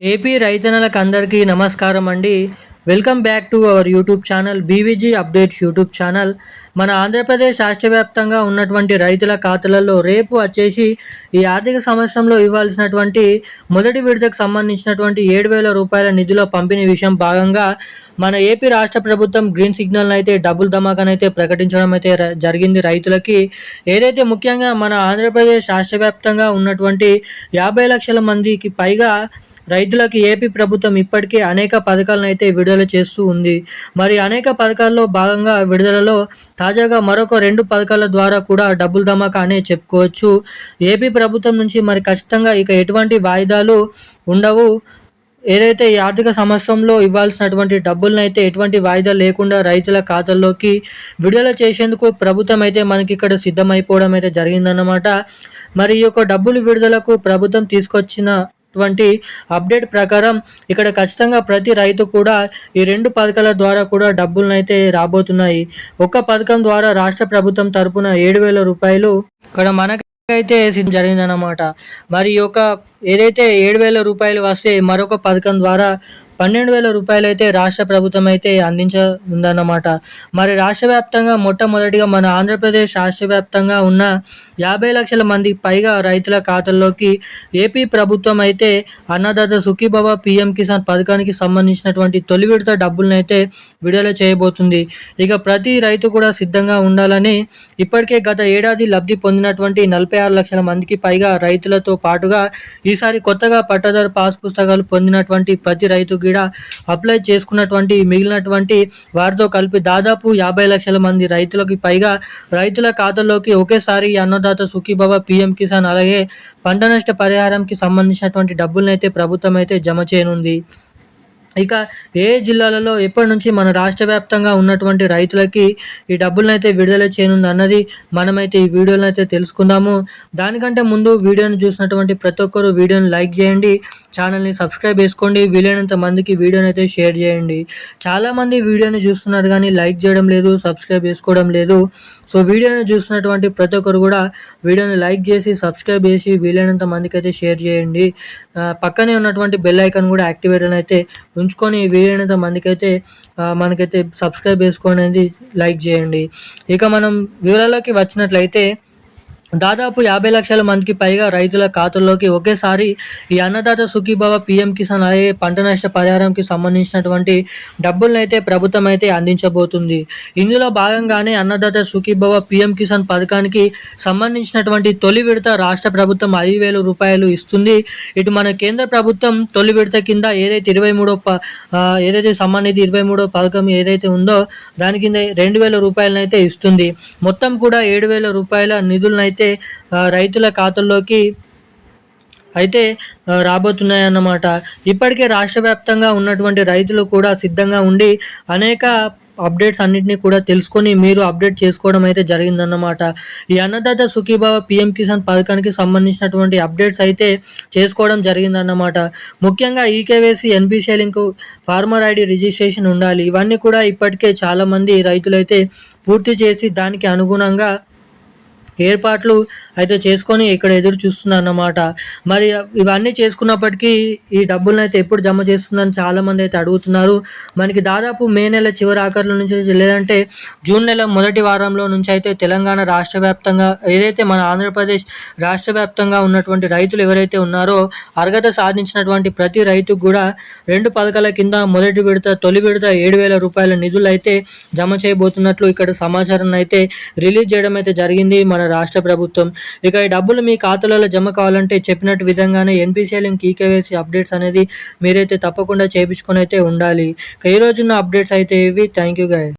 AP రైతన్నలకు అందరికీ నమస్కారం అండి. Welcome back to our YouTube channel BVG updates YouTube channel. మన ఆంధ్రప్రదేశ్ రాష్ట్ర వ్యాప్తంగా ఉన్నటువంటి రైతుల ఖాతాలలో రేపు వచ్చేసి ఈ ఆర్థిక సంవత్సరంలో ఇవ్వాల్సినటువంటి మొదటి విడతకు సంబంధించినటువంటి 7,000 రూపాయల నిధుల పంపిణీ విషయం భాగంగా మన ఏపీ రాష్ట్ర ప్రభుత్వం గ్రీన్ సిగ్నల్ అయితే డబుల్ ధమాకానైతే ప్రకటించడం అయితే జరిగింది రైతులకి. ఏదైతే ముఖ్యంగా మన ఆంధ్రప్రదేశ్ రాష్ట్ర వ్యాప్తంగా ఉన్నటువంటి 50 లక్షల మందికి పైగా రైతులకు ఏపీ ప్రభుత్వం ఇప్పటికే అనేక పథకాలను అయితే విడుదల చేస్తూ ఉంది. మరి అనేక పథకాల్లో భాగంగా విడుదలలో తాజాగా మరొక 2 పథకాల ద్వారా కూడా డబ్బులు ధమాకా అనే చెప్పుకోవచ్చు. ఏపీ ప్రభుత్వం నుంచి మరి ఖచ్చితంగా ఇక ఎటువంటి వాయిదాలు ఉండవు. ఏదైతే ఈ ఆర్థిక సంవత్సరంలో ఇవ్వాల్సినటువంటి డబ్బులను అయితే ఎటువంటి వాయిదా లేకుండా రైతుల ఖాతాల్లోకి విడుదల చేసేందుకు ప్రభుత్వం అయితే మనకి ఇక్కడ సిద్ధమైపోవడం అయితే జరిగిందన్నమాట. మరి ఈ యొక్క డబ్బులు విడుదలకు ప్రభుత్వం తీసుకొచ్చిన అప్డేట్ ప్రకారం ఇక్కడ ఖచ్చితంగా ప్రతి రైతు కూడా ఈ 2 పథకాల ద్వారా కూడా డబ్బులను అయితే రాబోతున్నాయి. ఒక పథకం ద్వారా రాష్ట్ర ప్రభుత్వం తరపున 7,000 రూపాయలు ఇక్కడ మనకైతే జరిగిందన్నమాట. మరి ఈ యొక్క ఏదైతే 7,000 రూపాయలు వస్తే మరొక పథకం ద్వారా 12,000 రూపాయలు అయితే రాష్ట్ర ప్రభుత్వం అయితే అందించనుందన్నమాట. మరి రాష్ట్ర వ్యాప్తంగా మొట్టమొదటిగా మన ఆంధ్రప్రదేశ్ రాష్ట్ర వ్యాప్తంగా ఉన్న 50 లక్షల మందికి పైగా రైతుల ఖాతాల్లోకి ఏపీ ప్రభుత్వం అయితే అన్నదాత సుఖీభవ పీఎం కిసాన్ పథకానికి సంబంధించినటువంటి తొలి విడత డబ్బులను అయితే విడుదల చేయబోతుంది. ఇక ప్రతి రైతు కూడా సిద్ధంగా ఉండాలని ఇప్పటికే గత ఏడాది లబ్ధి పొందినటువంటి 46 లక్షల మందికి పైగా రైతులతో పాటుగా ఈసారి కొత్తగా పట్టాదారు పాస్ పుస్తకాలు పొందినటువంటి ప్రతి రైతు కూడా అప్లై చేసుకున్నటువంటి మిగిలినటువంటి వారితో కలిపి దాదాపు 50 లక్షల మంది రైతులకి పైగా రైతుల ఖాతాల్లోకి ఒకేసారి అన్నదాత సుఖీభవ పీఎం కిసాన్ అలాగే పంట నష్ట పరిహారంకి సంబంధించినటువంటి డబ్బులను అయితే ప్రభుత్వం అయితే జమ చేయనుంది. ఇక ఏ జిల్లాలలో ఎప్పటి నుంచి మన రాష్ట్ర వ్యాప్తంగా ఉన్నటువంటి రైతులకి ఈ డబ్బులను అయితే విడుదల చేయనుంది అన్నది మనమైతే ఈ వీడియోలో అయితే తెలుసుకుందాము. దానికంటే ముందు వీడియోని చూసినటువంటి ప్రతి ఒక్కరు వీడియోని లైక్ చేయండి, ఛానల్ని సబ్స్క్రైబ్ చేసుకోండి, వీలైనంత మందికి వీడియోని అయితే షేర్ చేయండి. చాలామంది వీడియోని చూస్తున్నారు కానీ లైక్ చేయడం లేదు, సబ్స్క్రైబ్ చేసుకోవడం లేదు. సో వీడియోని చూస్తున్నటువంటి ప్రతి ఒక్కరు కూడా వీడియోని లైక్ చేసి సబ్స్క్రైబ్ చేసి వీలైనంత మందికి అయితే షేర్ చేయండి. పక్కనే ఉన్నటువంటి బెల్ ఐకాన్ కూడా యాక్టివేట్ అయితే ఉంచుకొని వీలైనంత మందికైతే మనకైతే సబ్స్క్రైబ్ చేసుకోండి, లైక్ చేయండి. ఇక మనం వివరాల్లోకి వచ్చినట్లయితే దాదాపు 50 లక్షల మందికి పైగా రైతుల ఖాతాల్లోకి ఒకేసారి ఈ అన్నదాత సుఖీభవ పీఎం కిసాన్ అలాగే పంట నష్ట పరిహారంకి సంబంధించినటువంటి డబ్బులను అయితే ప్రభుత్వం అయితే అందించబోతుంది. ఇందులో భాగంగానే అన్నదాత సుఖీభవ పీఎం కిసాన్ పథకానికి సంబంధించినటువంటి తొలి విడత రాష్ట్ర ప్రభుత్వం 5,000 రూపాయలు ఇస్తుంది. ఇటు మన కేంద్ర ప్రభుత్వం తొలి విడత కింద ఏదైతే 23వ పథకం ఏదైతే ఉందో దాని కింద 2,000 రూపాయలను అయితే ఇస్తుంది. మొత్తం కూడా 7,000 రూపాయల నిధులను అయితే రైతుల ఖాతాల్లోకి అయితే రాబోతున్నాయన్నమాట. ఇప్పటికే రాష్ట్ర వ్యాప్తంగా ఉన్నటువంటి రైతులు కూడా సిద్ధంగా ఉండి అనేక అప్డేట్స్ అన్నింటినీ కూడా తెలుసుకొని మీరు అప్డేట్ చేసుకోవడం అయితే జరిగిందన్నమాట. ఈ అన్నదాత సుఖీభవ పీఎం కిసాన్ పథకానికి సంబంధించినటువంటి అప్డేట్స్ అయితే చేసుకోవడం జరిగిందన్నమాట. ముఖ్యంగా eKYC, NPCI link, farmer ID registration ఉండాలి. ఇవన్నీ కూడా ఇప్పటికే చాలామంది రైతులైతే పూర్తి చేసి దానికి అనుగుణంగా ఏర్పాట్లు అయితే చేసుకొని ఇక్కడ ఎదురు చూస్తున్నారు అన్నమాట. మరి ఇవన్నీ చేసుకున్నప్పటికీ ఈ డబ్బులను అయితే ఎప్పుడు జమ చేస్తుందని చాలామంది అయితే అడుగుతున్నారు. మనకి దాదాపు మే నెల చివరి ఆఖరుల నుంచి లేదంటే జూన్ నెల మొదటి వారంలో నుంచి అయితే తెలంగాణ రాష్ట్ర వ్యాప్తంగా ఏదైతే మన ఆంధ్రప్రదేశ్ రాష్ట్ర వ్యాప్తంగా ఉన్నటువంటి రైతులు ఎవరైతే ఉన్నారో అర్హత సాధించినటువంటి ప్రతి రైతుకు కూడా 2 పథకాల కింద మొదటి విడత తొలి విడత 7,000 రూపాయల నిధులు అయితే జమ చేయబోతున్నట్లు ఇక్కడ సమాచారం అయితే రిలీజ్ చేయడం అయితే జరిగింది మన రాష్ట్ర ప్రభుత్వం. ఇక ఈ డబ్బులు మీ ఖాతాలలో జమ కావాలంటే చెప్పినట్టు విధంగానే ఎన్పిసిఐ లింక్, ఈకేవైసీ అప్డేట్స్ అనేది మీరైతే తప్పకుండా చేయించుకొని అయితే ఉండాలి. ఈ రోజున్న అప్డేట్స్ అయితే ఇవి. Thank you guys.